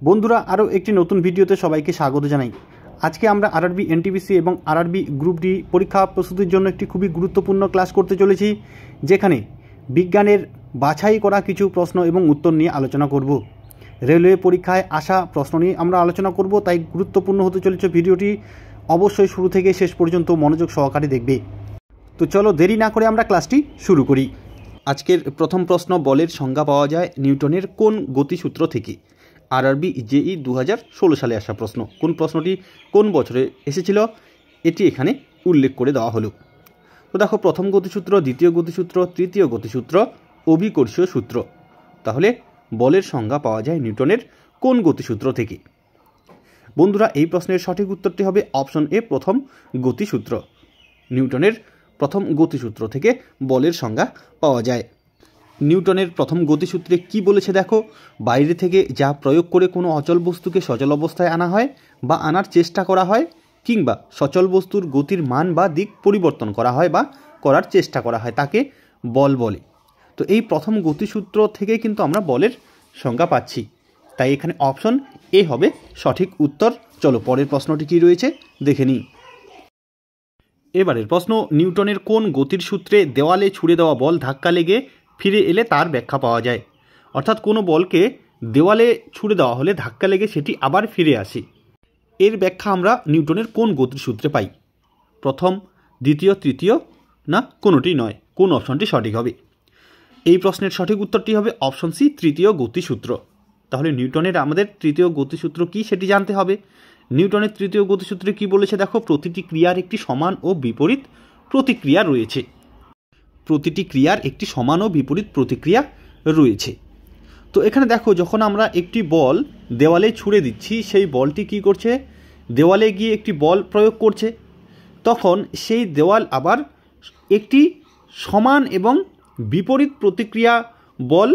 বন্ধুরা আরও একটি নতুন ভিডিওতে সবাইকে স্বাগত জানাই। আজকে আমরা আরআরবি এনটিপিসি এবং আরআরবি গ্রুপ ডি পরীক্ষা প্রস্তুতির জন্য একটি খুবই গুরুত্বপূর্ণ ক্লাস করতে চলেছি, যেখানে বিজ্ঞানের বাছাই করা কিছু প্রশ্ন এবং উত্তর নিয়ে আলোচনা করব। রেলওয়ে পরীক্ষায় আসা প্রশ্ন নিয়ে আমরা আলোচনা করব, তাই গুরুত্বপূর্ণ হতে চলেছে ভিডিওটি। অবশ্যই শুরু থেকে শেষ পর্যন্ত মনোযোগ সহকারে দেখবে। তো চলো দেরি না করে আমরা ক্লাসটি শুরু করি। আজকের প্রথম প্রশ্ন, বলের সংজ্ঞা পাওয়া যায় নিউটনের কোন গতিসূত্র থেকে? আরআরবি জেই 2016 সালে আসা প্রশ্ন। কোন প্রশ্নটি কোন বছরে এসেছিল এটি এখানে উল্লেখ করে দেওয়া হলো। তো দেখো, প্রথম গতিসূত্র, দ্বিতীয় গতিসূত্র, তৃতীয় গতিসূত্র, অভিকর্ষীয় সূত্র। তাহলে বলের সংজ্ঞা পাওয়া যায় নিউটনের কোন গতিসূত্র থেকে? বন্ধুরা, এই প্রশ্নের সঠিক উত্তরটি হবে অপশন এ, প্রথম গতিসূত্র। নিউটনের প্রথম গতিসূত্র থেকে বলের সংজ্ঞা পাওয়া যায়। নিউটনের প্রথম গতিসূত্রে কি বলেছে দেখো, বাইরে থেকে যা প্রয়োগ করে কোনো অচল বস্তুকে সচল অবস্থায় আনা হয় বা আনার চেষ্টা করা হয়, কিংবা সচল বস্তুর গতির মান বা দিক পরিবর্তন করা হয় বা করার চেষ্টা করা হয়, তাকে বল বলে। তো এই প্রথম গতিসূত্র থেকে কিন্তু আমরা বলের সংজ্ঞা পাচ্ছি, তাই এখানে অপশন এ হবে সঠিক উত্তর। চলো পরের প্রশ্নটি কি রয়েছে দেখে নিই। এবারের প্রশ্ন, নিউটনের কোন গতির সূত্রে দেওয়ালে ছুড়ে দেওয়া বল ধাক্কা লেগে ফিরে এলে তার ব্যাখ্যা পাওয়া যায়? অর্থাৎ কোনো বলকে দেওয়ালে ছুড়ে দেওয়া হলে ধাক্কা লেগে সেটি আবার ফিরে আসে, এর ব্যাখ্যা আমরা নিউটনের কোন গতির সূত্রে পাই? প্রথম, দ্বিতীয়, তৃতীয়, না কোনোটি নয়? কোন অপশনটি সঠিক হবে? এই প্রশ্নের সঠিক উত্তরটি হবে অপশন সি, তৃতীয় গতিসূত্র। তাহলে নিউটনের আমাদের তৃতীয় গতিসূত্র কি সেটি জানতে হবে। নিউটনের তৃতীয় গতিসূত্রে কি বলেছে দেখো, প্রতিটি ক্রিয়ার একটি সমান ও বিপরীত প্রতিক্রিয়া রয়েছে। প্রতিটি ক্রিয়ার একটি সমান ও বিপরীত প্রতিক্রিয়া রয়েছে। তো এখানে দেখো, যখন আমরা একটি বল দেওয়ালে ছুড়ে দিচ্ছি, সেই বলটি কি করছে, দেওয়ালে গিয়ে একটি বল প্রয়োগ করছে, তখন সেই দেওয়াল আবার একটি সমান এবং বিপরীত প্রতিক্রিয়া বল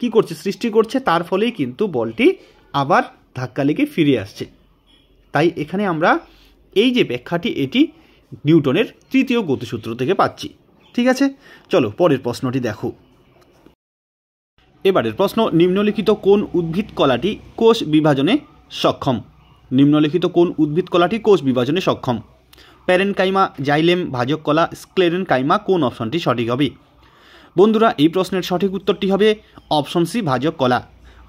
কি করছে, সৃষ্টি করছে, তার ফলেই কিন্তু বলটি আবার ধাক্কা লেগে ফিরে আসছে। তাই এখানে আমরা এই যে ব্যাখ্যাটি, এটি নিউটনের তৃতীয় গতিসূত্র থেকে পাচ্ছি। ঠিক আছে, চলো পরের প্রশ্নটি দেখো। এবারের প্রশ্ন, নিম্নলিখিত কোন উদ্ভিদ কলাটি কোষ বিভাজনে সক্ষম? নিম্নলিখিত কোন উদ্ভিদ কলাটি কোষ বিভাজনে সক্ষম? প্যারেনকাইমা, জাইলেম, ভাজক কলা, স্ক্লেরেনকাইমা, কোন অপশনটি সঠিক হবে? বন্ধুরা, এই প্রশ্নের সঠিক উত্তরটি হবে অপশন সি, ভাজক কলা।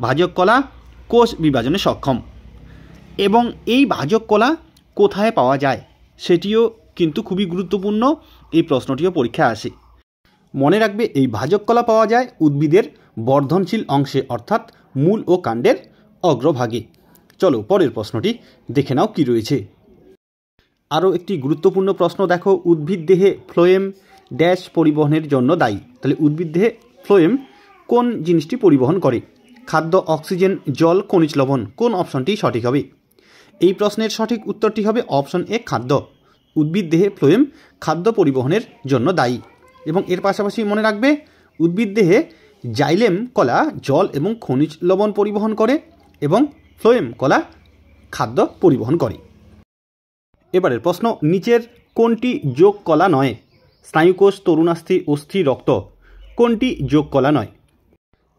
ভাজক কলা কোষ বিভাজনে সক্ষম। এবং এই ভাজক কলা কোথায় পাওয়া যায় সেটিও কিন্তু খুবই গুরুত্বপূর্ণ, এই প্রশ্নটিও পরীক্ষায় আসে। মনে রাখবে, এই ভাজক কলা পাওয়া যায় উদ্ভিদের বর্ধনশীল অংশে, অর্থাৎ মূল ও কাণ্ডের অগ্রভাগে। চলো পরের প্রশ্নটি দেখে নাও কি রয়েছে। আরও একটি গুরুত্বপূর্ণ প্রশ্ন দেখো, উদ্ভিদ দেহে ফ্লোয়েম ড্যাশ পরিবহনের জন্য দায়ী। তাহলে উদ্ভিদ দেহে ফ্লোয়েম কোন জিনিসটি পরিবহন করে? খাদ্য, অক্সিজেন, জল, খনিজ লবণ। কোন অপশনটি সঠিক হবে? এই প্রশ্নের সঠিক উত্তরটি হবে অপশন এ, খাদ্য। উদ্ভিদ দেহে ফ্লোয়েম খাদ্য পরিবহনের জন্য দায়ী। এবং এর পাশাপাশি মনে রাখবে, উদ্ভিদ দেহে জাইলেম কলা জল এবং খনিজ লবণ পরিবহন করে এবং ফ্লোয়েম কলা খাদ্য পরিবহন করে। এবারের প্রশ্ন, নিচের কোনটি যোগ কলা নয়? স্নায়ুকোষ, তরুণাস্থি, অস্থি, রক্ত। কোনটি যোগ কলা নয়?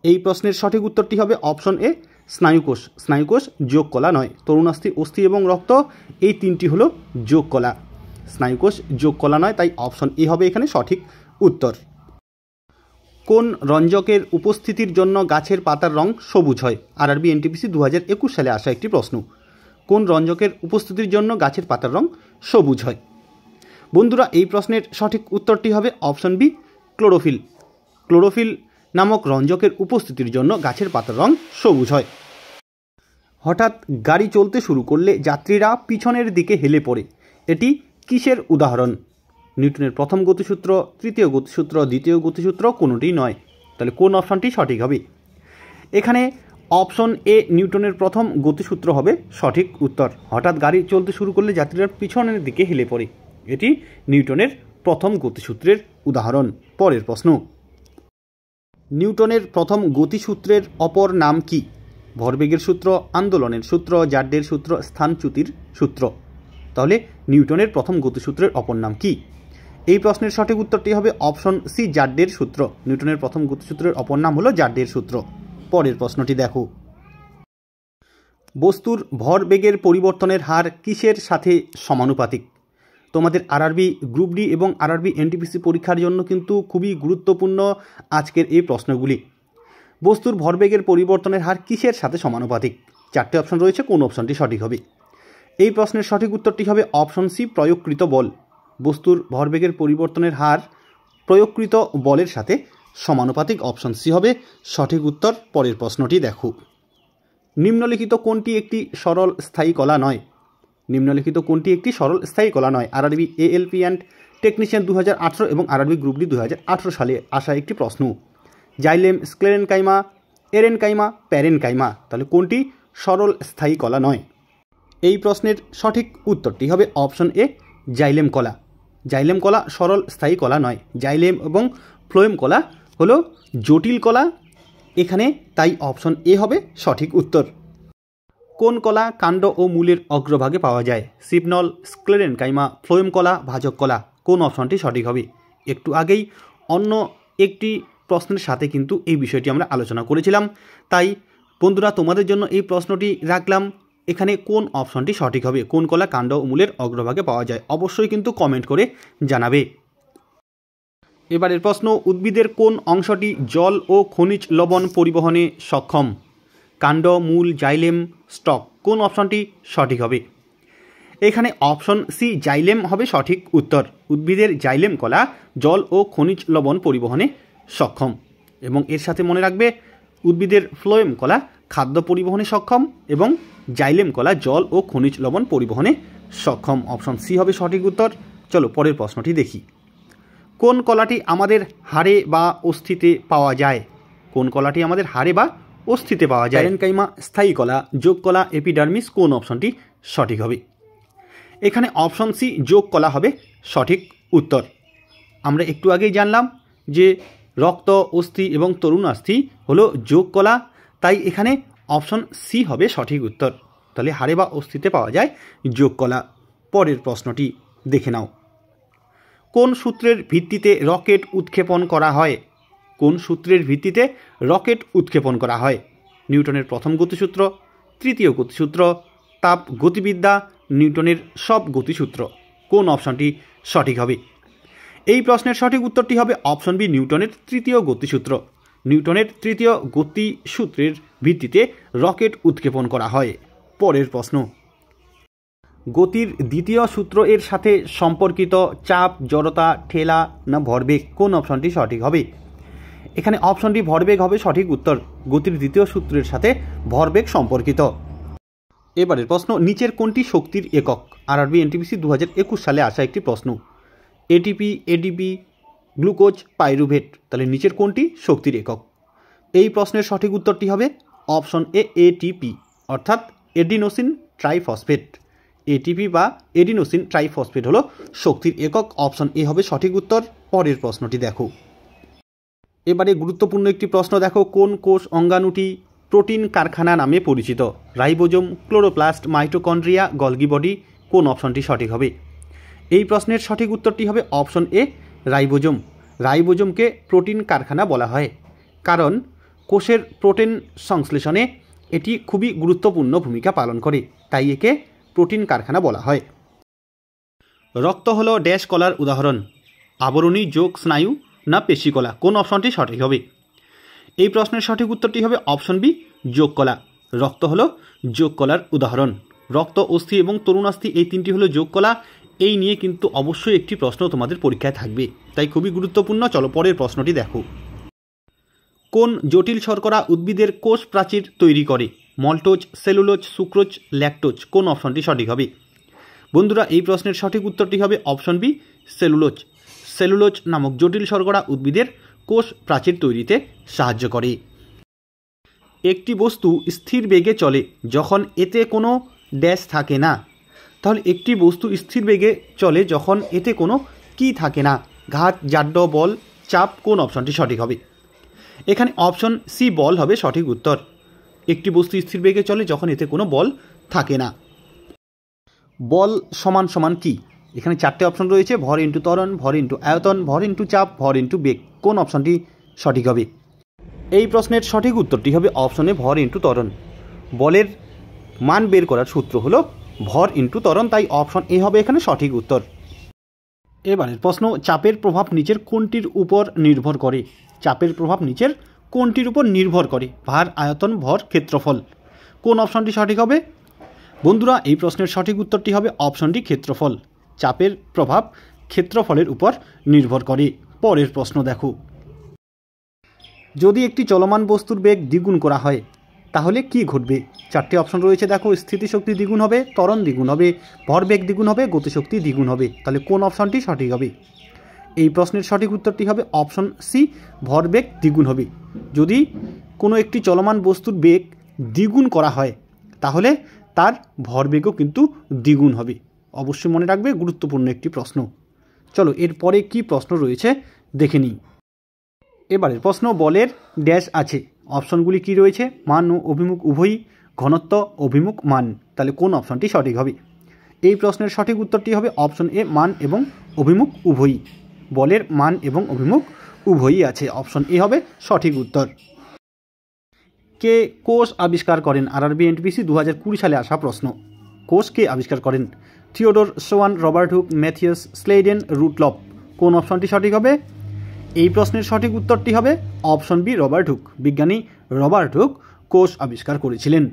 এই প্রশ্নের সঠিক উত্তরটি হবে অপশন এ, স্নায়ুকোষ। স্নায়ুকোষ যোগ কলা নয়। তরুণাস্থি, অস্থি এবং রক্ত, এই তিনটি হলো যোগ কলা। স্নায়ুকোষ যোগ কলা নয়, তাই অপশন এ হবে এখানে সঠিক উত্তর। কোন রঞ্জকের উপস্থিতির জন্য গাছের পাতার রং সবুজ হয়? আরআরবি এনটিপিসি 2021 সালে আসা একটি প্রশ্ন। কোন রঞ্জকের উপস্থিতির জন্য গাছের পাতার রং সবুজ হয়? বন্ধুরা, এই প্রশ্নের সঠিক উত্তরটি হবে অপশন বি, ক্লোরোফিল। ক্লোরোফিল নামক রঞ্জকের উপস্থিতির জন্য গাছের পাতার রং সবুজ হয়। হঠাৎ গাড়ি চলতে শুরু করলে যাত্রীরা পিছনের দিকে হেলে পড়ে, এটি কিসের উদাহরণ? নিউটনের প্রথম গতিসূত্র, তৃতীয় গতিসূত্র, দ্বিতীয় গতিসূত্র, কোনোটি নয়। তাহলে কোন অপশনটি সঠিক হবে? এখানে অপশন এ, নিউটনের প্রথম গতিসূত্র হবে সঠিক উত্তর। হঠাৎ গাড়ি চলতে শুরু করলে যাত্রীরা পিছনের দিকে হেলে পড়ে, এটি নিউটনের প্রথম গতিসূত্রের উদাহরণ। পরের প্রশ্ন, নিউটনের প্রথম গতিসূত্রের অপর নাম কি? ভরবেগের সূত্র, আন্দোলনের সূত্র, জাড্ডের সূত্র, স্থানচ্যুতির সূত্র। তাহলে নিউটনের প্রথম গতিসূত্রের অপর নাম কি? এই প্রশ্নের সঠিক উত্তরটি হবে অপশন সি, জাড্ডের সূত্র। নিউটনের প্রথম গতিসূত্রের অপর নাম হলো জাড্ডের সূত্র। পরের প্রশ্নটি দেখো। বস্তুর ভরবেগের পরিবর্তনের হার কিসের সাথে সমানুপাতিক? তোমাদের আরআরবি গ্রুপ ডি এবং আরআরবি এনটিপিসি পরীক্ষার জন্য কিন্তু খুবই গুরুত্বপূর্ণ আজকের এই প্রশ্নগুলি। বস্তুর ভরবেগের পরিবর্তনের হার কিসের সাথে সমানুপাতিক? 4টে অপশন রয়েছে, কোন অপশনটি সঠিক হবে? এই প্রশ্নের সঠিক উত্তরটি হবে অপশন সি, প্রয়োগকৃত বল। বস্তুর ভরবেগের পরিবর্তনের হার প্রয়োগকৃত বলের সাথে সমানুপাতিক, অপশন সি হবে সঠিক উত্তর। পরের প্রশ্নটি দেখো, নিম্নলিখিত কোনটি একটি সরল স্থায়ী কলা নয়? নিম্নলিখিত কোনটি একটি সরল স্থায়ী কলা নয়? আরআরবি এএলপি অ্যান্ড টেকনিশিয়ান 2018 এবং আরআরবি গ্রুপ ডি 2018 সালে আসা একটি প্রশ্ন। জাইলেম, স্ক্লেরেনকাইমা, এরেনকাইমা, প্যারেনকাইমা, তাহলে কোনটি সরল স্থায়ী কলা নয়? এই প্রশ্নের সঠিক উত্তরটি হবে অপশন এ, জাইলেম কলা। জাইলেম কলা সরল স্থায়ী কলা নয়। জাইলেম এবং ফ্লোয়েম কলা হলো জটিল কলা এখানে, তাই অপশন এ হবে সঠিক উত্তর। কোন কলা কাণ্ড ও মূলের অগ্রভাগে পাওয়া যায়? সিপনল, স্ক্লেরেনকাইমা, ফ্লোয়েম কলা, ভাজক কলা, কোন অপশনটি সঠিক হবে? একটু আগেই অন্য একটি প্রশ্নের সাথে কিন্তু এই বিষয়টি আমরা আলোচনা করেছিলাম, তাই বন্ধুরা তোমাদের জন্য এই প্রশ্নটি রাখলাম। এখানে কোন অপশনটি সঠিক হবে? কোন কলা কাণ্ড ও মূলের অগ্রভাগে পাওয়া যায়? অবশ্যই কিন্তু কমেন্ট করে জানাবে। এবারের প্রশ্ন, উদ্ভিদের কোন অংশটি জল ও খনিজ লবণ পরিবহনে সক্ষম? কাণ্ড, মূল, জাইলেম, স্টক, কোন অপশনটি সঠিক হবে? এখানে অপশন সি, জাইলেম হবে সঠিক উত্তর। উদ্ভিদের জাইলেম কলা জল ও খনিজ লবণ পরিবহনে সক্ষম। এবং এর সাথে মনে রাখবে, উদ্ভিদের ফ্লোয়েম কলা খাদ্য পরিবহনে সক্ষম এবং জাইলেম কলা জল ও খনিজ লবণ পরিবহনে সক্ষম। অপশন সি হবে সঠিক উত্তর। চলো পরের প্রশ্নটি দেখি। কোন কলাটি আমাদের হাড়ে বা অস্থিতে পাওয়া যায়? কোন কলাটি আমাদের হাড়ে বা অস্থিতে পাওয়া যায়? প্যারেনকাইমা স্থায়ী কলা, যোগ কলা, এপিডার্মিস, কোন অপশনটি সঠিক হবে? এখানে অপশন সি, যোগ কলা হবে সঠিক উত্তর। আমরা একটু আগেই জানলাম যে রক্ত, অস্থি এবং তরুণাস্থি হলো যোগ কলা, তাই এখানে অপশন সি হবে সঠিক উত্তর। তাহলে হাড়ে বা অস্থিতে পাওয়া যায় যোগ কলা। পরের প্রশ্নটি দেখে নাও। কোন সূত্রের ভিত্তিতে রকেট উৎক্ষেপণ করা হয়? কোন সূত্রের ভিত্তিতে রকেট উৎক্ষেপণ করা হয়? নিউটনের প্রথম গতিসূত্র, তৃতীয় গতিসূত্র, তাপ গতিবিদ্যা, নিউটনের সব গতিসূত্র, কোন অপশনটি সঠিক হবে? এই প্রশ্নের সঠিক উত্তরটি হবে অপশন বি, নিউটনের তৃতীয় গতিসূত্র। নিউটনের তৃতীয় গতিসূত্রের ভিত্তিতে রকেট উৎক্ষেপণ করা হয়। পরের প্রশ্ন, গতির দ্বিতীয় সূত্র এর সাথে সম্পর্কিত চাপ, জড়তা, ঠেলা না ভরবেগ, কোন অপশনটি সঠিক হবে? এখানে অপশনটি ভরবেগ হবে সঠিক উত্তর। গতির দ্বিতীয় সূত্রের সাথে ভরবেগ সম্পর্কিত। এবারের প্রশ্ন, নিচের কোনটি শক্তির একক? আরআরবি এনটিপিসি 2021 সালে আসা একটি প্রশ্ন। এটিপি, এডিপি, গ্লুকোজ, পাইরুভেট, তাহলে নিচের কোনটি শক্তির একক? এই প্রশ্নের সঠিক উত্তরটি হবে অপশন এ, এটিপি, অর্থাৎ এডিনোসিন ট্রাইফসফেট। এটিপি বা এডিনোসিন ট্রাইফসফেট হলো শক্তির একক। অপশন এ হবে সঠিক উত্তর। পরের প্রশ্নটি দেখো। এবারে গুরুত্বপূর্ণ একটি প্রশ্ন দেখো, কোন কোষ অঙ্গাণুটি প্রোটিন কারখানা নামে পরিচিত? Ribosome, chloroplast, mitochondria, Golgi body, কোন অপশনটি সঠিক হবে? এই প্রশ্নের সঠিক উত্তরটি হবে অপশন এ, রাইবোজোম। রাইবোজোমকে প্রোটিন কারখানা বলা হয় কারণ কোষের প্রোটিন সংশ্লেষণে এটি খুবই গুরুত্বপূর্ণ ভূমিকা পালন করে, তাই একে প্রোটিন কারখানা বলা হয়। রক্ত হলো ড্যাশ কলার উদাহরণ? আবরণী, যোগ, স্নায়ু না পেশিকলা, কোন অপশনটি সঠিক হবে? এই প্রশ্নের সঠিক উত্তরটি হবে অপশন বি, যোগ কলা। রক্ত হলো যোগ কলার উদাহরণ। রক্ত, অস্থি এবং তরুণাস্থি এই তিনটি হলো যোগ কলা। এই নিয়ে কিন্তু অবশ্যই একটি প্রশ্ন তোমাদের পরীক্ষায় থাকবে, তাই খুবই গুরুত্বপূর্ণ। চলো পরের প্রশ্নটি দেখো। কোন জটিল শর্করা উদ্ভিদের কোষ প্রাচীর তৈরি করে? মল্টোজ, সেলুলোজ, সুক্রোজ, ল্যাকটোজ, কোন অপশনটি সঠিক হবে? বন্ধুরা এই প্রশ্নের সঠিক উত্তরটি হবে অপশন বি, সেলুলোজ। সেলুলোজ নামক জটিল শর্করা উদ্ভিদের কোষ প্রাচীর তৈরিতে সাহায্য করে। একটি বস্তু স্থির বেগে চলে যখন এতে কোনো ড্যাশ থাকে না। তাহলে একটি বস্তু স্থির বেগে চলে যখন এতে কোনো কি থাকে না? ঘাত, জাড্য, বল, চাপ, কোন অপশনটি সঠিক হবে? এখানে অপশন সি, বল হবে সঠিক উত্তর। একটি বস্তু স্থির বেগে চলে যখন এতে কোনো বল থাকে না। বল সমান সমান কি? এখানে 4টে অপশন রয়েছে, ভর ইন্টু ত্বরণ, ভর ইন্টু আয়তন, ভর ইন্টু চাপ, ভর ইন্টু বেগ, কোন অপশনটি সঠিক হবে? এই প্রশ্নের সঠিক উত্তরটি হবে অপশনে ভর ইন্টু ত্বরণ। বলের মান বের করার সূত্র হলো ভর ইন্টু ত্বরণ, তাই অপশন এ হবে এখানে সঠিক উত্তর। এবারের প্রশ্ন, চাপের প্রভাব নিচের কোনটির উপর নির্ভর করে? চাপের প্রভাব নিচের কোনটির উপর নির্ভর করে? ভার, আয়তন, ভর, ক্ষেত্রফল। কোন অপশনটি সঠিক হবে? বন্ধুরা, এই প্রশ্নের সঠিক উত্তরটি হবে অপশনটি ক্ষেত্রফল। চাপের প্রভাব ক্ষেত্রফলের উপর নির্ভর করে। পরের প্রশ্ন দেখো, যদি একটি চলমান বস্তুর বেগ দ্বিগুণ করা হয় তাহলে কি ঘটবে? চারটি অপশন রয়েছে দেখো, স্থিতিশক্তি দ্বিগুণ হবে, ত্বরণ দ্বিগুণ হবে, ভরবেগ দ্বিগুণ হবে, গতিশক্তি দ্বিগুণ হবে। তাহলে কোন অপশনটি সঠিক হবে? এই প্রশ্নের সঠিক উত্তরটি হবে অপশন সি, ভরবেগ দ্বিগুণ হবে। যদি কোনো একটি চলমান বস্তুর বেগ দ্বিগুণ করা হয় তাহলে তার ভরবেগও কিন্তু দ্বিগুণ হবে। অবশ্যই মনে রাখবে, গুরুত্বপূর্ণ একটি প্রশ্ন। চলো এরপরে কি প্রশ্ন রয়েছে দেখে নিই। এবারের প্রশ্ন, বলের ড্যাশ আছে। অপশনগুলি কি রয়েছে? মান ও অভিমুখ উভয়ই, ঘনত্ব, অভিমুখ, মান। তাহলে কোন অপশনটি সঠিক হবে? এই প্রশ্নের সঠিক উত্তরটি হবে অপশন এ, মান এবং অভিমুখ উভয়ই। বলের মান এবং অভিমুখ উভয়ই আছে, অপশন এ হবে সঠিক উত্তর। কে কোষ আবিষ্কার করেন? আরআরবি এনটিপিসি 2020 সালে আসা প্রশ্ন। কোষ কে আবিষ্কার করেন? Theodor Schwann, Robert Hooke, Matthias Schleiden, Rudolf. কোন অপশনটি সঠিক হবে? এই প্রশ্নের সঠিক উত্তরটি হবে অপশন বি, রবার্ট হুক। বিজ্ঞানী রবার্ট হুক কোষ আবিষ্কার করেছিলেন।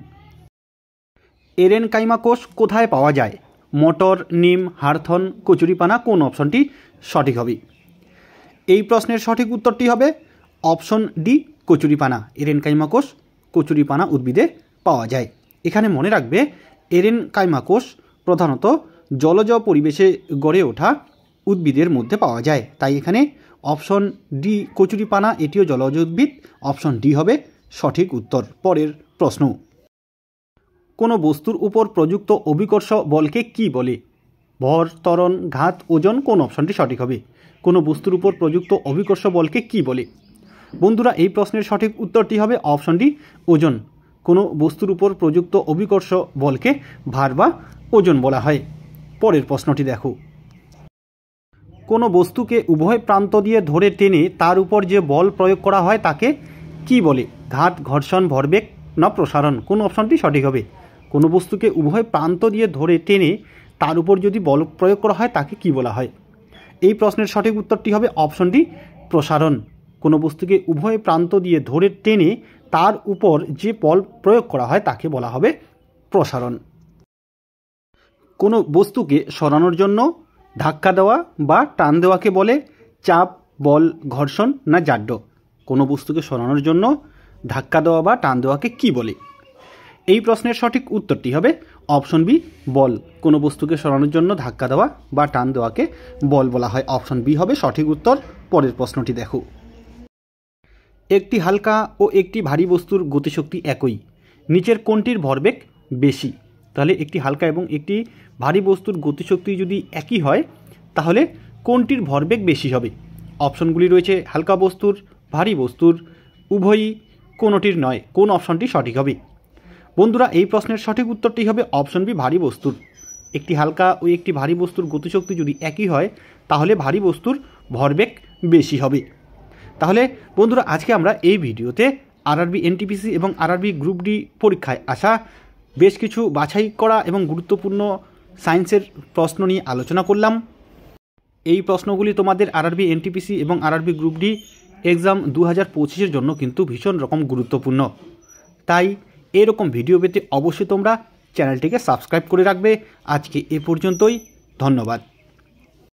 এরেনকাইমা কোষ কোথায় পাওয়া যায়? মটর, নিম, হাড়থন, কচুরিপানা। কোন অপশনটি সঠিক হবে? এই প্রশ্নের সঠিক উত্তরটি হবে অপশন ডি, কচুরিপানা। এরেনকাইমা কোষ কচুরিপানা উদ্ভিদে পাওয়া যায়। এখানে মনে রাখবে, এরেনকাইমা কোষ প্রধানত জলজ পরিবেশে গড়ে ওঠা উদ্ভিদের মধ্যে পাওয়া যায়, তাই এখানে অপশন ডি, কচুরিপানা, এটিও জলজ উদ্ভিদ। অপশন ডি হবে সঠিক উত্তর। পরের প্রশ্ন, কোনো বস্তুর উপর প্রযুক্ত অভিকর্ষ বলকে কি বলে? ভর, ত্বরণ, ঘাত, ওজন। কোন অপশনটি সঠিক হবে? কোনো বস্তুর উপর প্রযুক্ত অভিকর্ষ বলকে কি বলে? বন্ধুরা, এই প্রশ্নের সঠিক উত্তরটি হবে অপশন ডি, ওজন। কোনো বস্তুর উপর প্রযুক্ত অভিকর্ষ বলকে ভার বা ওজন বলা হয়। পরের প্রশ্নটি দেখো, কোনো বস্তুকে উভয় প্রান্ত দিয়ে ধরে টেনে তার উপর যে বল প্রয়োগ করা হয় তাকে কি বলে? ঘাত, ঘর্ষণ, ভরবেগ না প্রসারণ। কোন অপশনটি সঠিক হবে? কোনো বস্তুকে উভয় প্রান্ত দিয়ে ধরে টেনে তার উপর যদি বল প্রয়োগ করা হয় তাকে কি বলা হয়? এই প্রশ্নের সঠিক উত্তরটি হবে অপশন ডি, প্রসারণ। কোনো বস্তুকে উভয় প্রান্ত দিয়ে ধরে টেনে তার উপর যে বল প্রয়োগ করা হয় তাকে বলা হবে প্রসারণ। কোনো বস্তুকে সরানোর জন্য ধাক্কা দেওয়া বা টান দেওয়াকে বলে চাপ, বল, ঘর্ষণ না জাড্য? কোনো বস্তুকে সরানোর জন্য ধাক্কা দেওয়া বা টান দেওয়াকে কি বলে? এই প্রশ্নের সঠিক উত্তরটি হবে অপশন বি, বল। কোনো বস্তুকে সরানোর জন্য ধাক্কা দেওয়া বা টান দেওয়াকে বল বলা হয়। অপশন বি হবে সঠিক উত্তর। পরের প্রশ্নটি দেখো, একটি হালকা ও একটি ভারী বস্তুর গতিশক্তি একই, নিচের কোনটির ভরবেগ বেশি? তাহলে একটি হালকা এবং একটি ভারী বস্তুর গতিশক্তি যদি একই হয় তাহলে কোনটির ভরবেগ বেশি হবে? অপশনগুলি রয়েছে হালকা বস্তুর, ভারী বস্তুর, উভয়ই, কোনোটির নয়। কোন অপশনটি সঠিক হবে? বন্ধুরা, এই প্রশ্নের সঠিক উত্তরটি হবে অপশন বি, ভারী বস্তুর। একটি হালকা ও একটি ভারী বস্তুর গতিশক্তি যদি একই হয় তাহলে ভারী বস্তুর ভরবেগ বেশি হবে। তাহলে বন্ধুরা, আজকে আমরা এই ভিডিওতে আরআরবি এনটিপিসি এবং আরআরবি গ্রুপ ডি পরীক্ষায় আসা বেশ কিছু বাছাই করা এবং গুরুত্বপূর্ণ সায়েন্সের প্রশ্ন নিয়ে আলোচনা করলাম। এই প্রশ্নগুলি তোমাদের আরআরবি এনটিপিসি এবং আরআরবি গ্রুপ ডি এক্সাম 2025-এর জন্য কিন্তু ভীষণ রকম গুরুত্বপূর্ণ। তাই এরকম ভিডিও পেতে অবশ্যই তোমরা চ্যানেলটিকে সাবস্ক্রাইব করে রাখবে। আজকে এ পর্যন্তই, ধন্যবাদ।